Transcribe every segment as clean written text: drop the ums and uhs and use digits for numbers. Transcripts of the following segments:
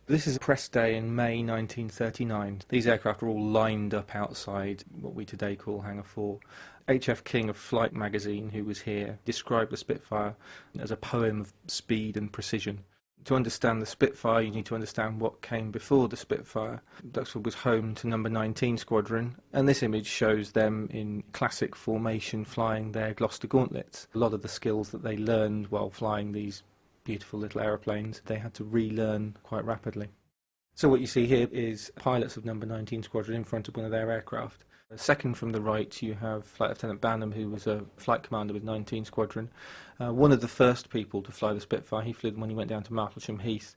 This is a press day in May 1939. These aircraft are all lined up outside what we today call Hangar 4. H.F. King of Flight magazine, who was here, described the Spitfire as a poem of speed and precision. To understand the Spitfire, you need to understand what came before the Spitfire. Duxford was home to number 19 Squadron, and this image shows them in classic formation flying their Gloucester gauntlets. A lot of the skills that they learned while flying these beautiful little aeroplanes, they had to relearn quite rapidly. So what you see here is pilots of number 19 Squadron in front of one of their aircraft. Second from the right, you have Flight Lieutenant Banham, who was a flight commander with 19 Squadron. One of the first people to fly the Spitfire. He flew them when he went down to Martlesham Heath.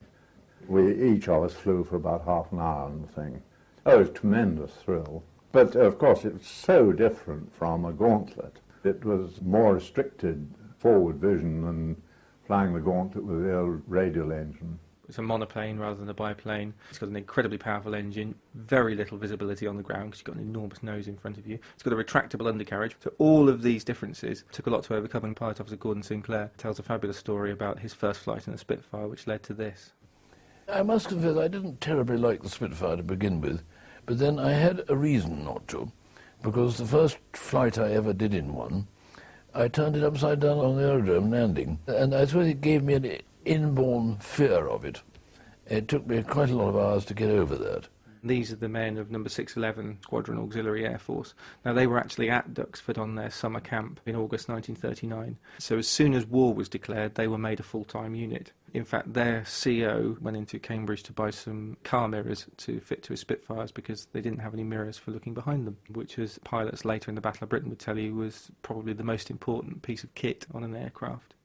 We each of us flew for about half an hour on the thing. Oh, it was a tremendous thrill. But of course it was so different from a gauntlet. It was more restricted forward vision than flying the Gauntlet with the old radial engine. It's a monoplane rather than a biplane. It's got an incredibly powerful engine, very little visibility on the ground because you've got an enormous nose in front of you. It's got a retractable undercarriage. So all of these differences took a lot to overcome, and Pilot Officer Gordon Sinclair tells a fabulous story about his first flight in a Spitfire, which led to this. I must confess I didn't terribly like the Spitfire to begin with, but then I had a reason not to, because the first flight I ever did in one, I turned it upside down on the aerodrome landing, and I suppose it gave me an inborn fear of it. It took me quite a lot of hours to get over that. These are the men of number 611 Squadron Auxiliary Air Force. Now, they were actually at Duxford on their summer camp in August 1939. So as soon as war was declared, they were made a full-time unit. In fact, their CO went into Cambridge to buy some car mirrors to fit to his Spitfires because they didn't have any mirrors for looking behind them, which, as pilots later in the Battle of Britain would tell you, was probably the most important piece of kit on an aircraft.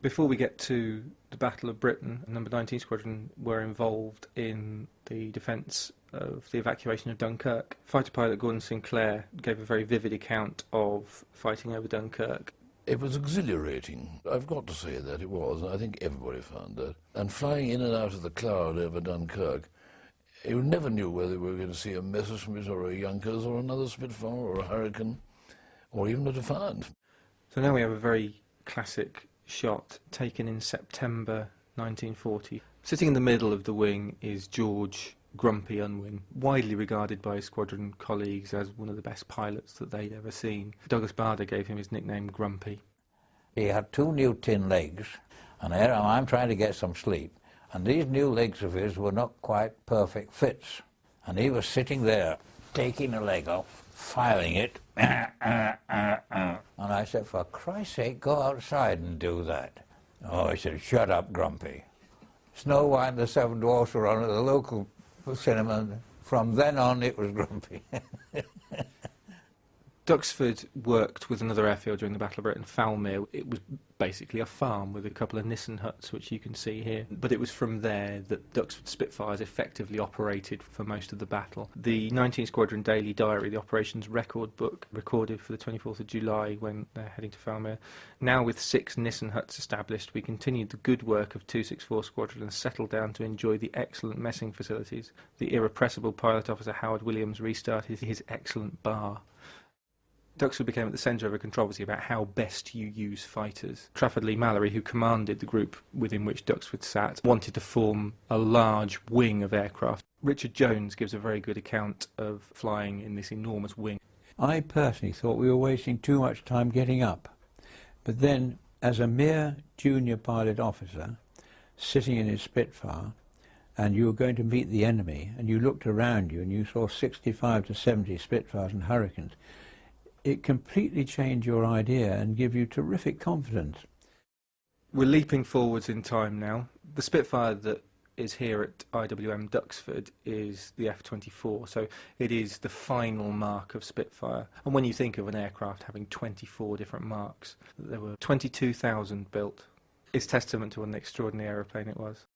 Before we get to the Battle of Britain, number 19 Squadron were involved in the defence of the evacuation of Dunkirk. Fighter pilot Gordon Sinclair gave a very vivid account of fighting over Dunkirk. It was exhilarating. I've got to say that it was, and I think everybody found that. And flying in and out of the cloud over Dunkirk, you never knew whether we were going to see a Messerschmitt or a Junkers or another Spitfire or a Hurricane or even a Defiant. So now we have a very classic shot taken in September 1940. Sitting in the middle of the wing is George Grumpy Unwin, widely regarded by his squadron colleagues as one of the best pilots that they'd ever seen. Douglas Bader gave him his nickname Grumpy. He had two new tin legs, and there I'm trying to get some sleep, and these new legs of his were not quite perfect fits, and he was sitting there taking a leg off, filing it, and I said, for Christ's sake, go outside and do that. Oh, he said, shut up, Grumpy. Snow White and the Seven Dwarfs were on at the local cinema. From then on, it was Grumpy. Duxford worked with another airfield during the Battle of Britain, Falmere. It was basically a farm with a couple of Nissen huts, which you can see here. But it was from there that Duxford Spitfires effectively operated for most of the battle. The 19 Squadron Daily Diary, the operations record book, recorded for the 24th of July when they're heading to Falmere. Now with 6 Nissen huts established, we continued the good work of 264 Squadron and settled down to enjoy the excellent messing facilities. The irrepressible pilot officer Howard Williams restarted his excellent bar. Duxford became at the centre of a controversy about how best you use fighters. Trafford Leigh-Mallory, who commanded the group within which Duxford sat, wanted to form a large wing of aircraft. Richard Jones gives a very good account of flying in this enormous wing. I personally thought we were wasting too much time getting up. But then, as a mere junior pilot officer, sitting in his Spitfire, and you were going to meet the enemy, and you looked around you and you saw 65 to 70 Spitfires and Hurricanes, it completely changed your idea and give you terrific confidence. We're leaping forwards in time now. The Spitfire that is here at IWM Duxford is the F-24, so it is the final mark of Spitfire. And when you think of an aircraft having 24 different marks, there were 22,000 built. It's testament to what an extraordinary aeroplane it was.